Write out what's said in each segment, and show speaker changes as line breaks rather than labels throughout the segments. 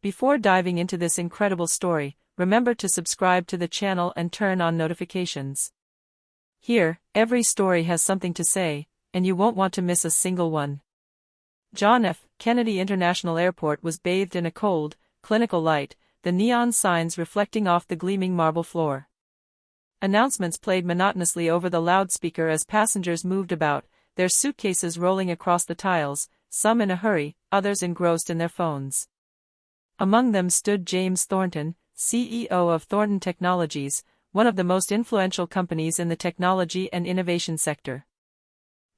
Before diving into this incredible story, remember to subscribe to the channel and turn on notifications. Here, every story has something to say, and you won't want to miss a single one. John F. Kennedy International Airport was bathed in a cold, clinical light, the neon signs reflecting off the gleaming marble floor. Announcements played monotonously over the loudspeaker as passengers moved about, their suitcases rolling across the tiles, some in a hurry, others engrossed in their phones. Among them stood James Thornton, CEO of Thornton Technologies, one of the most influential companies in the technology and innovation sector.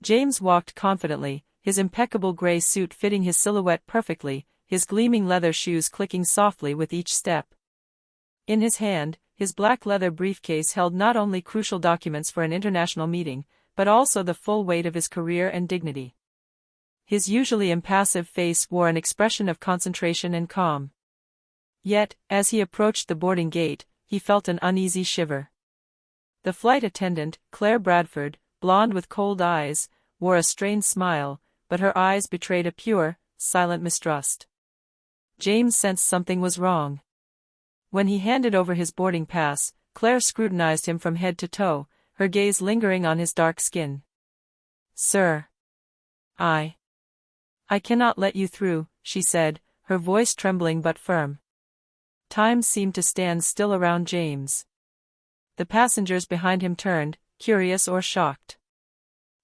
James walked confidently, his impeccable gray suit fitting his silhouette perfectly, his gleaming leather shoes clicking softly with each step. In his hand, his black leather briefcase held not only crucial documents for an international meeting, but also the full weight of his career and dignity. His usually impassive face wore an expression of concentration and calm. Yet, as he approached the boarding gate, he felt an uneasy shiver. The flight attendant, Claire Bradford, blonde with cold eyes, wore a strained smile, but her eyes betrayed a pure, silent mistrust. James sensed something was wrong. When he handed over his boarding pass, Claire scrutinized him from head to toe, her gaze lingering on his dark skin. "Sir. I cannot let you through," she said, her voice trembling but firm. Time seemed to stand still around James. The passengers behind him turned, curious or shocked.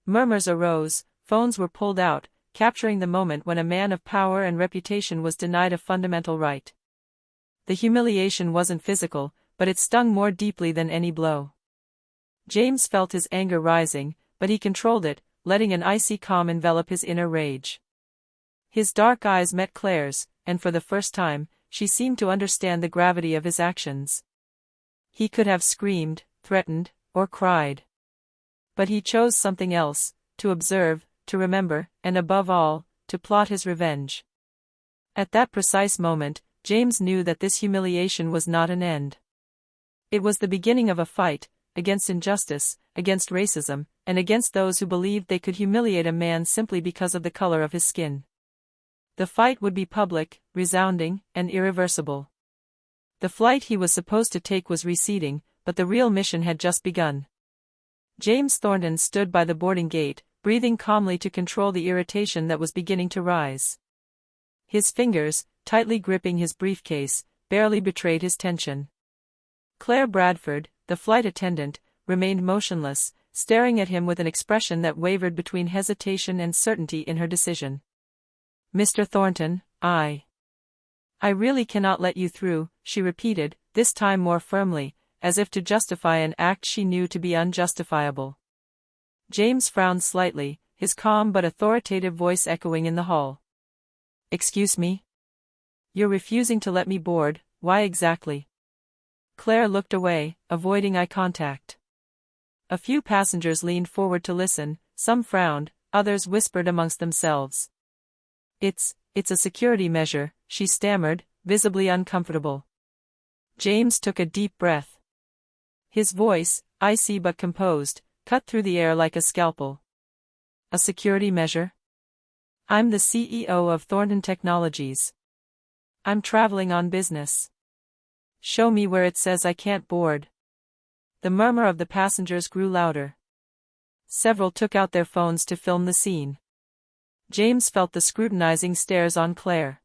Murmurs arose, phones were pulled out, capturing the moment when a man of power and reputation was denied a fundamental right. The humiliation wasn't physical, but it stung more deeply than any blow. James felt his anger rising, but he controlled it, letting an icy calm envelop his inner rage. His dark eyes met Claire's, and for the first time, she seemed to understand the gravity of his actions. He could have screamed, threatened, or cried. But he chose something else, to observe, to remember, and above all, to plot his revenge. At that precise moment, James knew that this humiliation was not an end. It was the beginning of a fight, against injustice, against racism, and against those who believed they could humiliate a man simply because of the color of his skin. The fight would be public, resounding, and irreversible. The flight he was supposed to take was receding, but the real mission had just begun. James Thornton stood by the boarding gate, breathing calmly to control the irritation that was beginning to rise. His fingers, tightly gripping his briefcase, barely betrayed his tension. Claire Bradford, the flight attendant, remained motionless, staring at him with an expression that wavered between hesitation and certainty in her decision. "Mr. Thornton, I really cannot let you through," she repeated, this time more firmly, as if to justify an act she knew to be unjustifiable. James frowned slightly, his calm but authoritative voice echoing in the hall. "Excuse me? You're refusing to let me board, why exactly?" Claire looked away, avoiding eye contact. A few passengers leaned forward to listen, some frowned, others whispered amongst themselves. It's a security measure," she stammered, visibly uncomfortable. James took a deep breath. His voice, icy but composed, cut through the air like a scalpel. "A security measure? I'm the CEO of Thornton Technologies. I'm traveling on business. Show me where it says I can't board." The murmur of the passengers grew louder. Several took out their phones to film the scene. James felt the scrutinizing stares on Claire.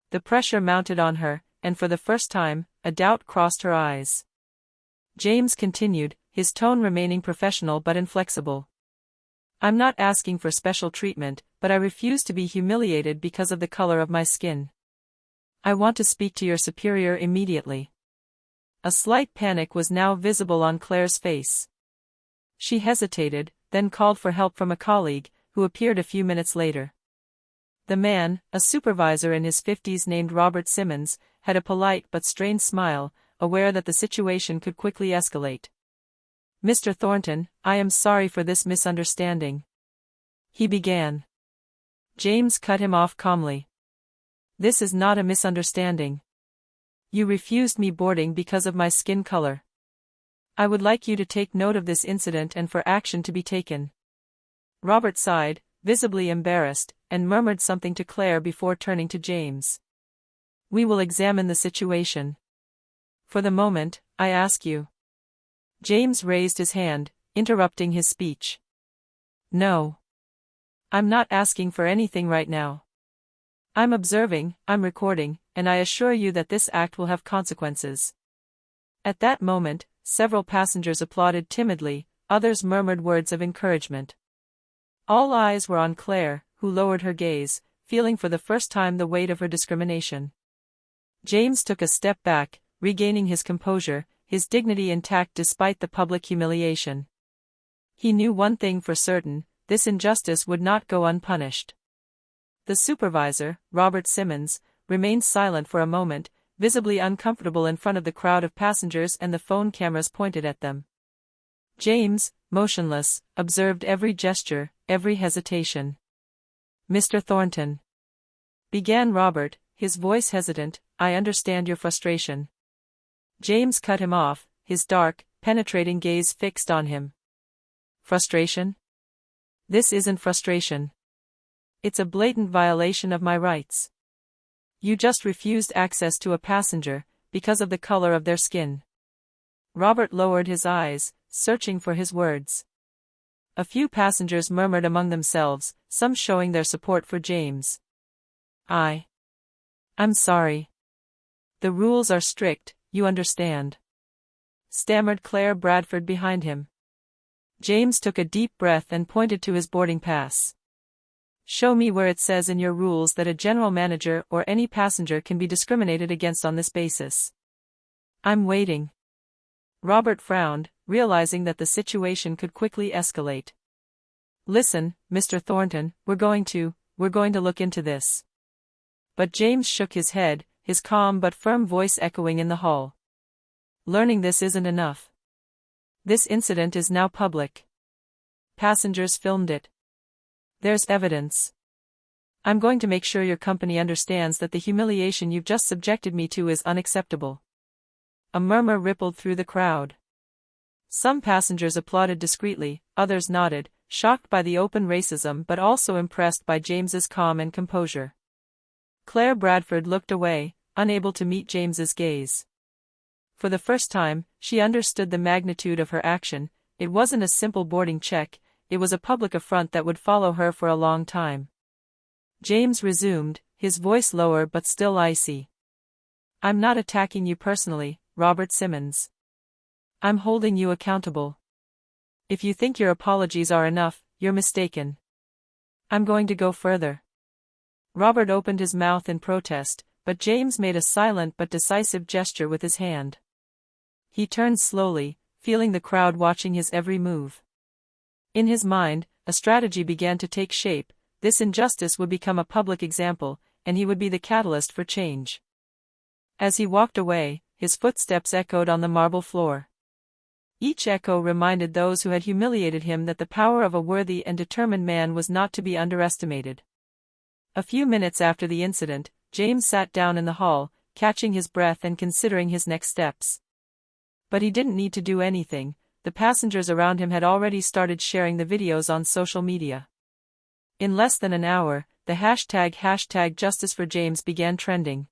The pressure mounted on her, and for the first time, a doubt crossed her eyes. James continued, his tone remaining professional but inflexible. "I'm not asking for special treatment, but I refuse to be humiliated because of the color of my skin. I want to speak to your superior immediately." A slight panic was now visible on Claire's face. She hesitated, then called for help from a colleague, who appeared a few minutes later. The man, a supervisor in his 50s named Robert Simmons, had a polite but strained smile, aware that the situation could quickly escalate. "Mr. Thornton, I am sorry for this misunderstanding," he began. James cut him off calmly. "This is not a misunderstanding. You refused me boarding because of my skin color. I would like you to take note of this incident and for action to be taken." Robert sighed, visibly embarrassed, and murmured something to Claire before turning to James. We will examine the situation. For the moment, I ask you. James raised his hand, interrupting his speech. No. I'm not asking for anything right now. I'm observing, I'm recording, and I assure you that this act will have consequences. At that moment, several passengers applauded timidly, others murmured words of encouragement. All eyes were on Claire, who lowered her gaze, feeling for the first time the weight of her discrimination. James took a step back, regaining his composure, his dignity intact despite the public humiliation. He knew one thing for certain: this injustice would not go unpunished. The supervisor, Robert Simmons, remained silent for a moment, visibly uncomfortable in front of the crowd of passengers and the phone cameras pointed at them. James, motionless, observed every gesture, every hesitation. "Mr. Thornton," began Robert, his voice hesitant, "I understand your frustration." James cut him off, his dark, penetrating gaze fixed on him. "Frustration? This isn't frustration. It's a blatant violation of my rights. You just refused access to a passenger, because of the color of their skin." Robert lowered his eyes, searching for his words. A few passengers murmured among themselves, some showing their support for James. I'm sorry. The rules are strict, you understand," stammered Claire Bradford behind him. James took a deep breath and pointed to his boarding pass. "Show me where it says in your rules that a general manager or any passenger can be discriminated against on this basis." "I'm waiting." Robert frowned, realizing that the situation could quickly escalate. "Listen, Mr. Thornton, we're going to look into this." But James shook his head, his calm but firm voice echoing in the hall. "Learning this isn't enough. This incident is now public. Passengers filmed it. There's evidence. I'm going to make sure your company understands that the humiliation you've just subjected me to is unacceptable." A murmur rippled through the crowd. Some passengers applauded discreetly, others nodded, shocked by the open racism but also impressed by James's calm and composure. Claire Bradford looked away, unable to meet James's gaze. For the first time, she understood the magnitude of her action. It wasn't a simple boarding check, it was a public affront that would follow her for a long time. James resumed, his voice lower but still icy. "I'm not attacking you personally, Robert Simmons. I'm holding you accountable. If you think your apologies are enough, you're mistaken. I'm going to go further." Robert opened his mouth in protest, but James made a silent but decisive gesture with his hand. He turned slowly, feeling the crowd watching his every move. In his mind, a strategy began to take shape. This injustice would become a public example, and he would be the catalyst for change. As he walked away, his footsteps echoed on the marble floor. Each echo reminded those who had humiliated him that the power of a worthy and determined man was not to be underestimated. A few minutes after the incident, James sat down in the hall, catching his breath and considering his next steps. But he didn't need to do anything. The passengers around him had already started sharing the videos on social media. In less than an hour, the hashtag #JusticeForJames began trending.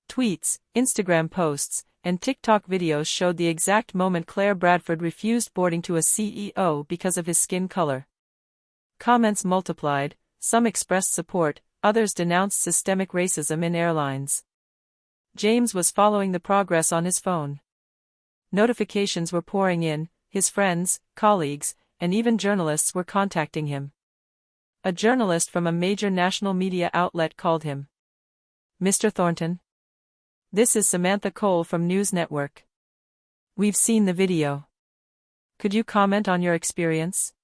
Tweets, Instagram posts, and TikTok videos showed the exact moment Claire Bradford refused boarding to a CEO because of his skin color. Comments multiplied, some expressed support, others denounced systemic racism in airlines. James was following the progress on his phone. Notifications were pouring in, his friends, colleagues, and even journalists were contacting him. A journalist from a major national media outlet called him. "Mr. Thornton? This is Samantha Cole from News Network. We've seen the video. Could you comment on your experience?"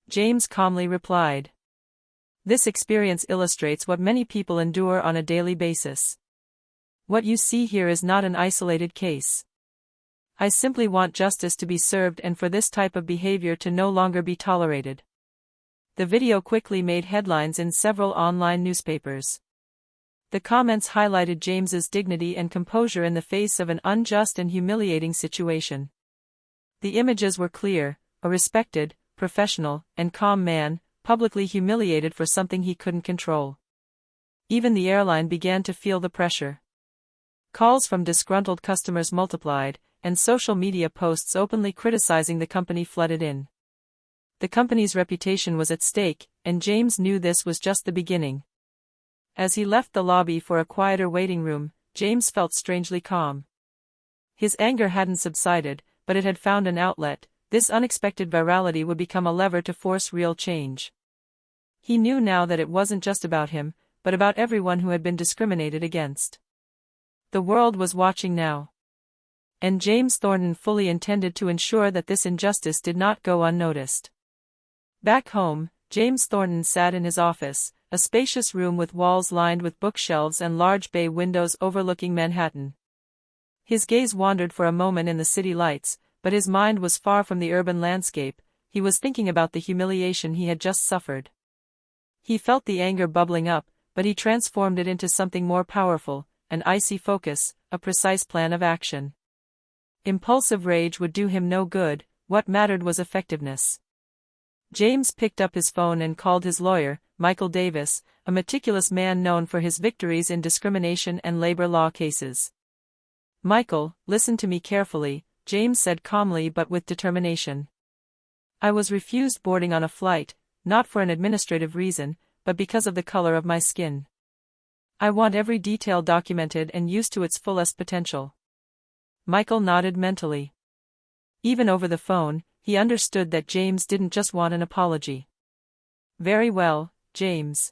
James calmly replied. "This experience illustrates what many people endure on a daily basis. What you see here is not an isolated case. I simply want justice to be served and for this type of behavior to no longer be tolerated." The video quickly made headlines in several online newspapers. The comments highlighted James's dignity and composure in the face of an unjust and humiliating situation. The images were clear: a respected, professional, and calm man, publicly humiliated for something he couldn't control. Even the airline began to feel the pressure. Calls from disgruntled customers multiplied, and social media posts openly criticizing the company flooded in. The company's reputation was at stake, and James knew this was just the beginning. As he left the lobby for a quieter waiting room, James felt strangely calm. His anger hadn't subsided, but it had found an outlet. This unexpected virality would become a lever to force real change. He knew now that it wasn't just about him, but about everyone who had been discriminated against. The world was watching now. And James Thornton fully intended to ensure that this injustice did not go unnoticed. Back home, James Thornton sat in his office, a spacious room with walls lined with bookshelves and large bay windows overlooking Manhattan. His gaze wandered for a moment in the city lights, but his mind was far from the urban landscape. He was thinking about the humiliation he had just suffered. He felt the anger bubbling up, but he transformed it into something more powerful, an icy focus, a precise plan of action. Impulsive rage would do him no good. What mattered was effectiveness. James picked up his phone and called his lawyer, Michael Davis, a meticulous man known for his victories in discrimination and labor law cases. "Michael, listen to me carefully," James said calmly but with determination. "I was refused boarding on a flight, not for an administrative reason, but because of the color of my skin. I want every detail documented and used to its fullest potential." Michael nodded mentally. Even over the phone, he understood that James didn't just want an apology. "Very well, James.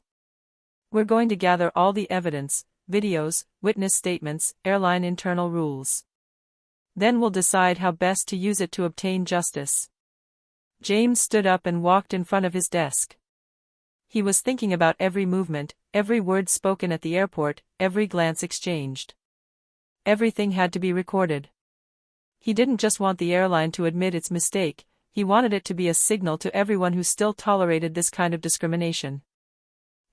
We're going to gather all the evidence, videos, witness statements, airline internal rules. Then we'll decide how best to use it to obtain justice." James stood up and walked in front of his desk. He was thinking about every movement, every word spoken at the airport, every glance exchanged. Everything had to be recorded. He didn't just want the airline to admit its mistake, he wanted it to be a signal to everyone who still tolerated this kind of discrimination.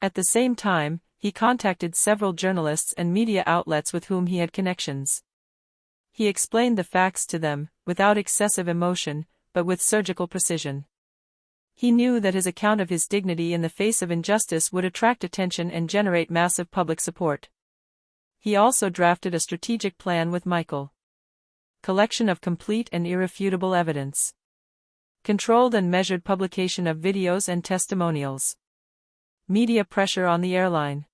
At the same time, he contacted several journalists and media outlets with whom he had connections. He explained the facts to them, without excessive emotion, but with surgical precision. He knew that his account of his dignity in the face of injustice would attract attention and generate massive public support. He also drafted a strategic plan with Michael. Collection of complete and irrefutable evidence. Controlled and measured publication of videos and testimonials. Media pressure on the airline.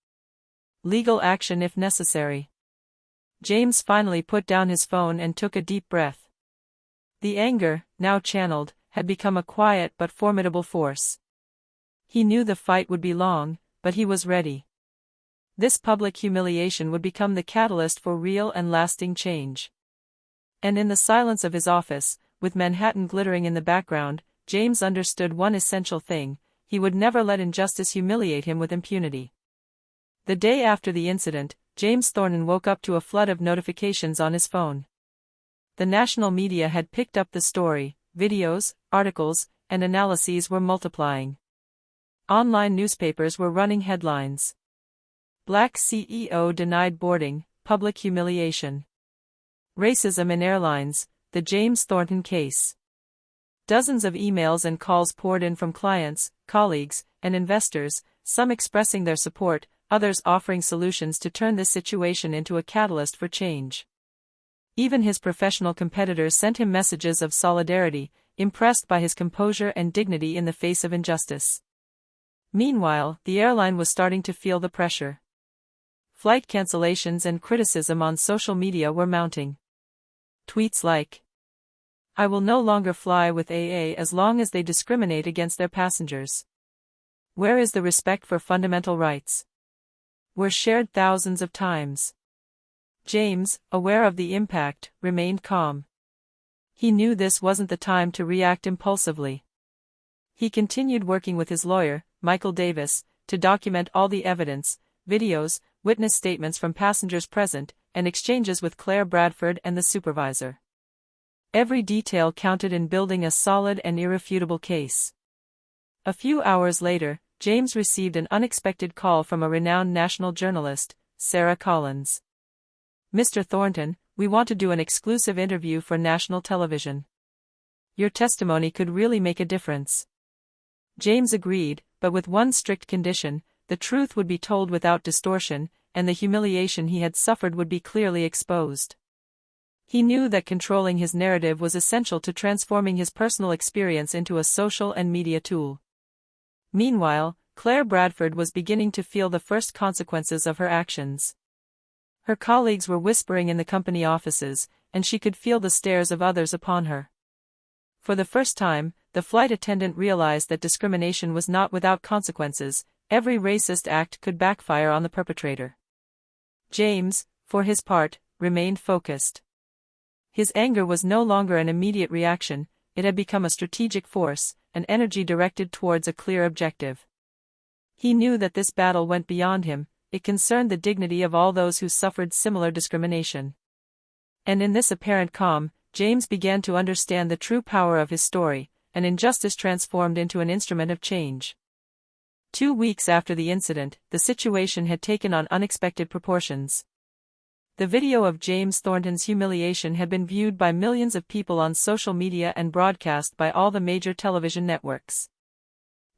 Legal action if necessary. James finally put down his phone and took a deep breath. The anger, now channeled, had become a quiet but formidable force. He knew the fight would be long, but he was ready. This public humiliation would become the catalyst for real and lasting change. And in the silence of his office, with Manhattan glittering in the background, James understood one essential thing: he would never let injustice humiliate him with impunity. The day after the incident, James Thornton woke up to a flood of notifications on his phone. The national media had picked up the story, videos, articles, and analyses were multiplying. Online newspapers were running headlines. Black CEO denied boarding, public humiliation. Racism in airlines, the James Thornton case. Dozens of emails and calls poured in from clients, colleagues, and investors, some expressing their support, others offering solutions to turn this situation into a catalyst for change. Even his professional competitors sent him messages of solidarity, impressed by his composure and dignity in the face of injustice. Meanwhile, the airline was starting to feel the pressure. Flight cancellations and criticism on social media were mounting. Tweets like, "I will no longer fly with AA as long as they discriminate against their passengers. Where is the respect for fundamental rights?" were shared thousands of times. James, aware of the impact, remained calm. He knew this wasn't the time to react impulsively. He continued working with his lawyer, Michael Davis, to document all the evidence, videos, witness statements from passengers present, and exchanges with Claire Bradford and the supervisor. Every detail counted in building a solid and irrefutable case. A few hours later, James received an unexpected call from a renowned national journalist, Sarah Collins. "Mr. Thornton, we want to do an exclusive interview for national television. Your testimony could really make a difference." James agreed, but with one strict condition: the truth would be told without distortion, and the humiliation he had suffered would be clearly exposed. He knew that controlling his narrative was essential to transforming his personal experience into a social and media tool. Meanwhile, Claire Bradford was beginning to feel the first consequences of her actions. Her colleagues were whispering in the company offices, and she could feel the stares of others upon her. For the first time, the flight attendant realized that discrimination was not without consequences. Every racist act could backfire on the perpetrator. James, for his part, remained focused. His anger was no longer an immediate reaction, it had become a strategic force, an energy directed towards a clear objective. He knew that this battle went beyond him, it concerned the dignity of all those who suffered similar discrimination. And in this apparent calm, James began to understand the true power of his story, an injustice transformed into an instrument of change. 2 weeks after the incident, the situation had taken on unexpected proportions. The video of James Thornton's humiliation had been viewed by millions of people on social media and broadcast by all the major television networks.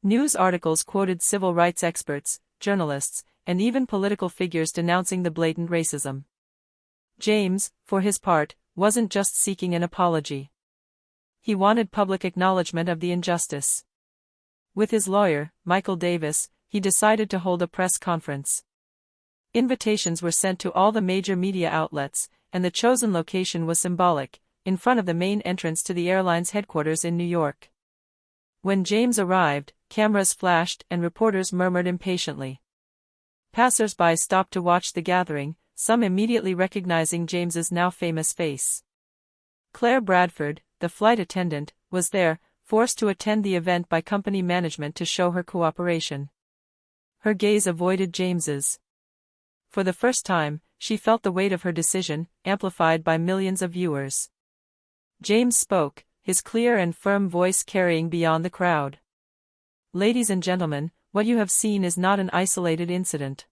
News articles quoted civil rights experts, journalists, and even political figures denouncing the blatant racism. James, for his part, wasn't just seeking an apology. He wanted public acknowledgement of the injustice. With his lawyer, Michael Davis, he decided to hold a press conference. Invitations were sent to all the major media outlets, and the chosen location was symbolic, in front of the main entrance to the airline's headquarters in New York. When James arrived, cameras flashed and reporters murmured impatiently. Passers-by stopped to watch the gathering, some immediately recognizing James's now famous face. Claire Bradford, the flight attendant, was there, forced to attend the event by company management to show her cooperation. Her gaze avoided James's. For the first time, she felt the weight of her decision, amplified by millions of viewers. James spoke, his clear and firm voice carrying beyond the crowd. "Ladies and gentlemen, what you have seen is not an isolated incident.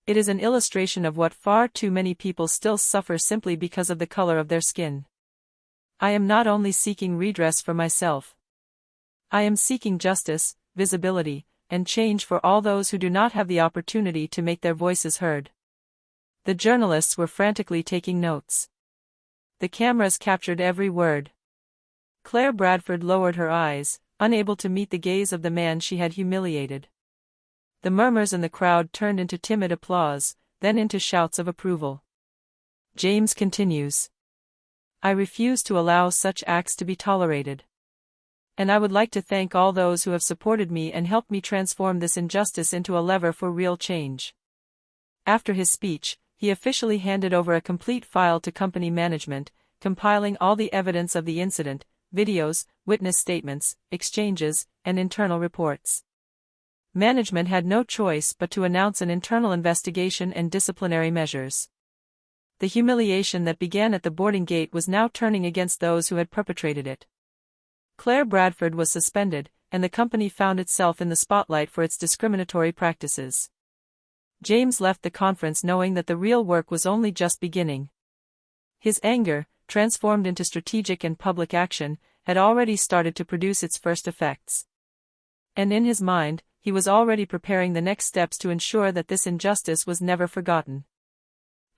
It is an illustration of what far too many people still suffer simply because of the color of their skin. I am not only seeking redress for myself. I am seeking justice, visibility, and change for all those who do not have the opportunity to make their voices heard." The journalists were frantically taking notes. The cameras captured every word. Claire Bradford lowered her eyes, unable to meet the gaze of the man she had humiliated. The murmurs in the crowd turned into timid applause, then into shouts of approval. James continues. "I refuse to allow such acts to be tolerated. And I would like to thank all those who have supported me and helped me transform this injustice into a lever for real change." After his speech, he officially handed over a complete file to company management, compiling all the evidence of the incident, videos, witness statements, exchanges, and internal reports. Management had no choice but to announce an internal investigation and disciplinary measures. The humiliation that began at the boarding gate was now turning against those who had perpetrated it. Claire Bradford was suspended, and the company found itself in the spotlight for its discriminatory practices. James left the conference knowing that the real work was only just beginning. His anger, transformed into strategic and public action, had already started to produce its first effects. And in his mind, he was already preparing the next steps to ensure that this injustice was never forgotten.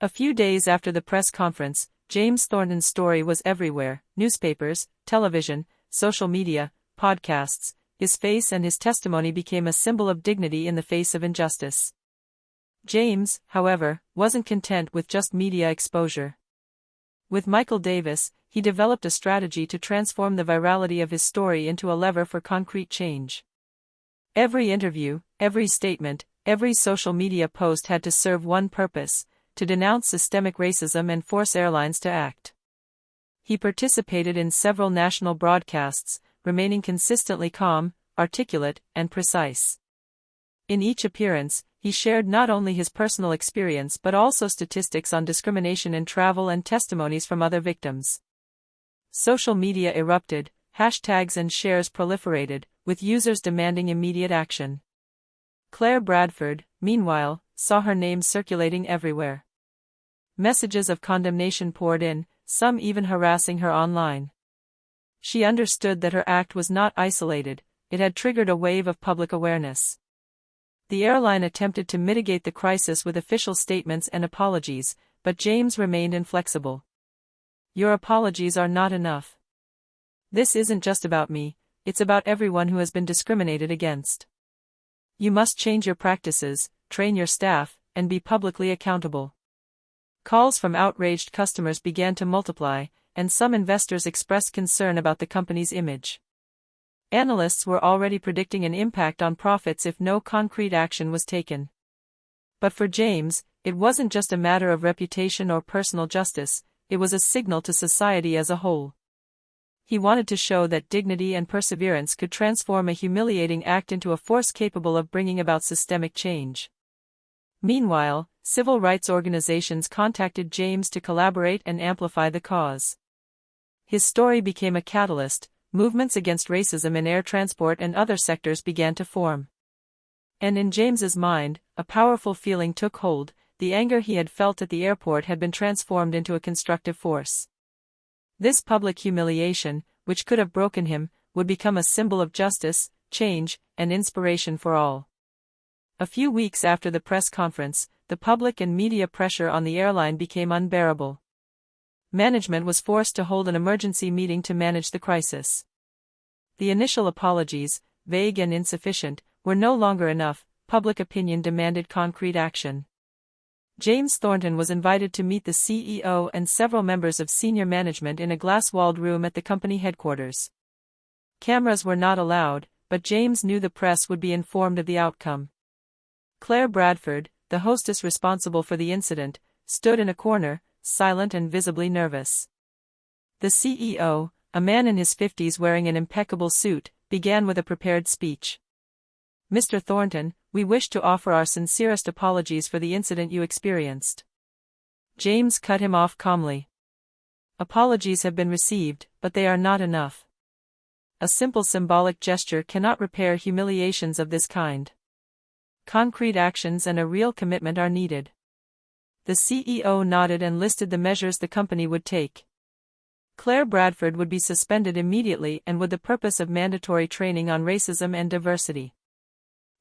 A few days after the press conference, James Thornton's story was everywhere: newspapers, television, social media, podcasts. His face and his testimony became a symbol of dignity in the face of injustice. James, however, wasn't content with just media exposure. With Michael Davis, he developed a strategy to transform the virality of his story into a lever for concrete change. Every interview, every statement, every social media post had to serve one purpose: to denounce systemic racism and force airlines to act. He participated in several national broadcasts, remaining consistently calm, articulate, and precise. In each appearance, he shared not only his personal experience but also statistics on discrimination in travel and testimonies from other victims. Social media erupted, hashtags and shares proliferated, with users demanding immediate action. Claire Bradford, meanwhile, saw her name circulating everywhere. Messages of condemnation poured in, some even harassing her online. She understood that her act was not isolated, it had triggered a wave of public awareness. The airline attempted to mitigate the crisis with official statements and apologies, but James remained inflexible. "Your apologies are not enough. This isn't just about me, it's about everyone who has been discriminated against. You must change your practices, train your staff, and be publicly accountable." Calls from outraged customers began to multiply, and some investors expressed concern about the company's image. Analysts were already predicting an impact on profits if no concrete action was taken. But for James, it wasn't just a matter of reputation or personal justice, it was a signal to society as a whole. He wanted to show that dignity and perseverance could transform a humiliating act into a force capable of bringing about systemic change. Meanwhile, civil rights organizations contacted James to collaborate and amplify the cause. His story became a catalyst. Movements against racism in air transport and other sectors began to form. And in James's mind, a powerful feeling took hold. The anger he had felt at the airport had been transformed into a constructive force. This public humiliation, which could have broken him, would become a symbol of justice, change, and inspiration for all. A few weeks after the press conference, the public and media pressure on the airline became unbearable. Management was forced to hold an emergency meeting to manage the crisis. The initial apologies, vague and insufficient, were no longer enough. Public opinion demanded concrete action. James Thornton was invited to meet the CEO and several members of senior management in a glass-walled room at the company headquarters. Cameras were not allowed, but James knew the press would be informed of the outcome. Claire Bradford, the hostess responsible for the incident, stood in a corner, silent and visibly nervous. The CEO, a man in his 50s wearing an impeccable suit, began with a prepared speech. "Mr. Thornton, we wish to offer our sincerest apologies for the incident you experienced." James cut him off calmly. "Apologies have been received, but they are not enough. A simple symbolic gesture cannot repair humiliations of this kind. Concrete actions and a real commitment are needed." The CEO nodded and listed the measures the company would take. Claire Bradford would be suspended immediately and with the purpose of mandatory training on racism and diversity.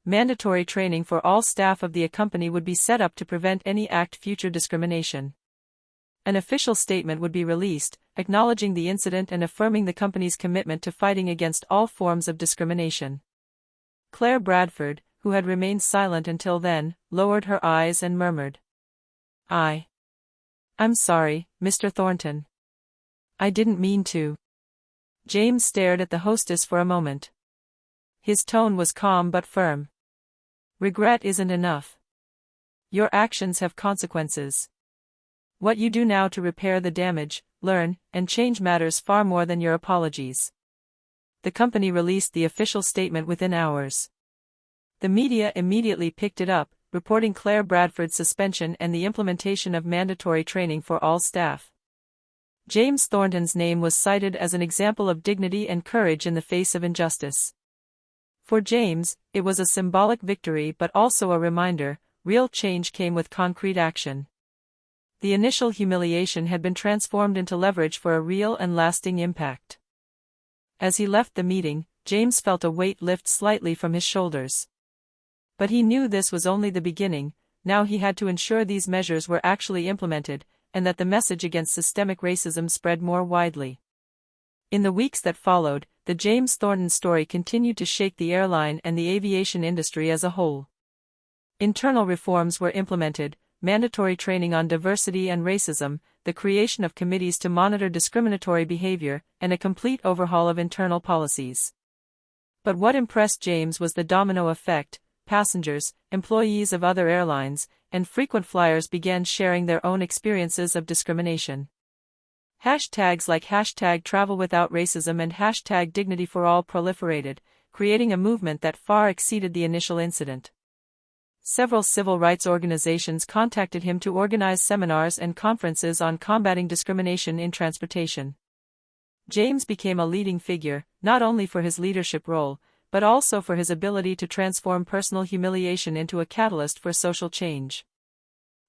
Mandatory training for all staff of the company would be set up to prevent any future discrimination. An official statement would be released, acknowledging the incident and affirming the company's commitment to fighting against all forms of discrimination. Claire Bradford, who had remained silent until then, lowered her eyes and murmured, I'm sorry, Mr. Thornton. I didn't mean to." James stared at the hostess for a moment. His tone was calm but firm. "Regret isn't enough. Your actions have consequences. What you do now to repair the damage, learn, and change matters far more than your apologies." The company released the official statement within hours. The media immediately picked it up, reporting Claire Bradford's suspension and the implementation of mandatory training for all staff. James Thornton's name was cited as an example of dignity and courage in the face of injustice. For James, it was a symbolic victory but also a reminder: real change came with concrete action. The initial humiliation had been transformed into leverage for a real and lasting impact. As he left the meeting, James felt a weight lift slightly from his shoulders. But he knew this was only the beginning. Now he had to ensure these measures were actually implemented, and that the message against systemic racism spread more widely. In the weeks that followed, the James Thornton story continued to shake the airline and the aviation industry as a whole. Internal reforms were implemented, mandatory training on diversity and racism, the creation of committees to monitor discriminatory behavior, and a complete overhaul of internal policies. But what impressed James was the domino effect. Passengers, employees of other airlines, and frequent flyers began sharing their own experiences of discrimination. Hashtags like #TravelWithoutRacism and #DignityForAll proliferated, creating a movement that far exceeded the initial incident. Several civil rights organizations contacted him to organize seminars and conferences on combating discrimination in transportation. James became a leading figure, not only for his leadership role, but also for his ability to transform personal humiliation into a catalyst for social change.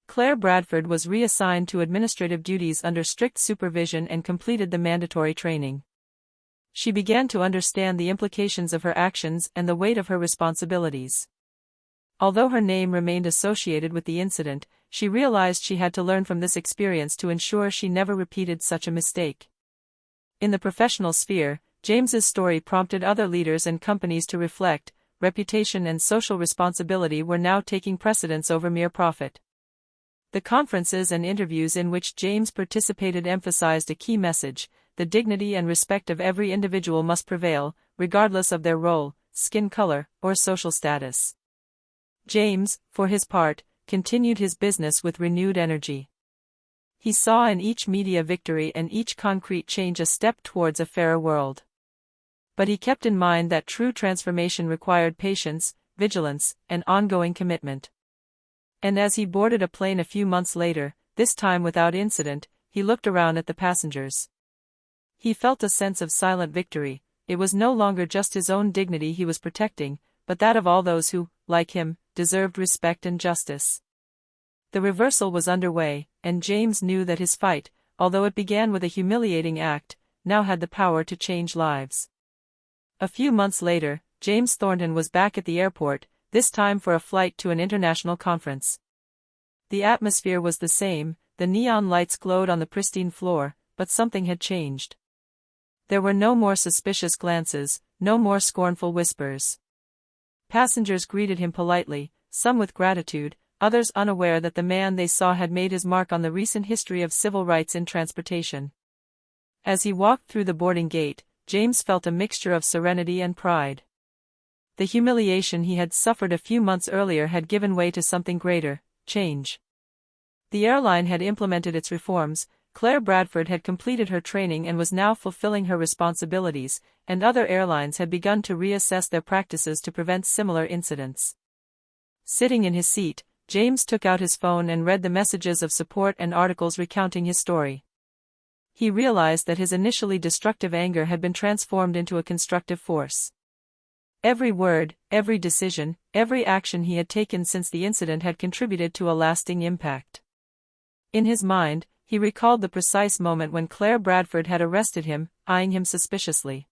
Claire Bradford was reassigned to administrative duties under strict supervision and completed the mandatory training. She began to understand the implications of her actions and the weight of her responsibilities. Although her name remained associated with the incident, she realized she had to learn from this experience to ensure she never repeated such a mistake. In the professional sphere, James's story prompted other leaders and companies to reflect. Reputation and social responsibility were now taking precedence over mere profit. The conferences and interviews in which James participated emphasized a key message: the dignity and respect of every individual must prevail, regardless of their role, skin color, or social status. James, for his part, continued his business with renewed energy. He saw in each media victory and each concrete change a step towards a fairer world. But he kept in mind that true transformation required patience, vigilance, and ongoing commitment. And as he boarded a plane a few months later, this time without incident, he looked around at the passengers. He felt a sense of silent victory. It was no longer just his own dignity he was protecting, but that of all those who, like him, deserved respect and justice. The reversal was underway, and James knew that his fight, although it began with a humiliating act, now had the power to change lives. A few months later, James Thornton was back at the airport, this time for a flight to an international conference. The atmosphere was the same, the neon lights glowed on the pristine floor, but something had changed. There were no more suspicious glances, no more scornful whispers. Passengers greeted him politely, some with gratitude, others unaware that the man they saw had made his mark on the recent history of civil rights in transportation. As he walked through the boarding gate, James felt a mixture of serenity and pride. The humiliation he had suffered a few months earlier had given way to something greater: change. The airline had implemented its reforms, Claire Bradford had completed her training and was now fulfilling her responsibilities, and other airlines had begun to reassess their practices to prevent similar incidents. Sitting in his seat, James took out his phone and read the messages of support and articles recounting his story. He realized that his initially destructive anger had been transformed into a constructive force. Every word, every decision, every action he had taken since the incident had contributed to a lasting impact. In his mind, he recalled the precise moment when Claire Bradford had arrested him, eyeing him suspiciously.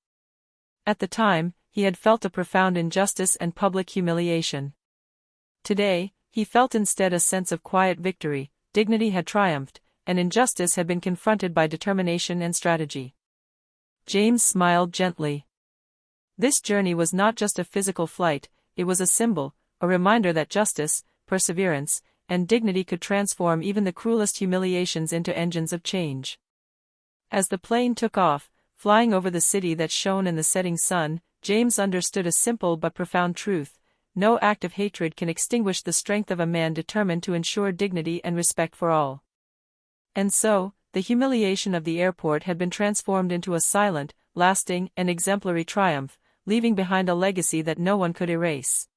At the time, he had felt a profound injustice and public humiliation. Today, he felt instead a sense of quiet victory. Dignity had triumphed, and injustice had been confronted by determination and strategy. James smiled gently. This journey was not just a physical flight, it was a symbol, a reminder that justice, perseverance, and dignity could transform even the cruelest humiliations into engines of change. As the plane took off, flying over the city that shone in the setting sun, James understood a simple but profound truth: no act of hatred can extinguish the strength of a man determined to ensure dignity and respect for all. And so, the humiliation of the airport had been transformed into a silent, lasting, and exemplary triumph, leaving behind a legacy that no one could erase.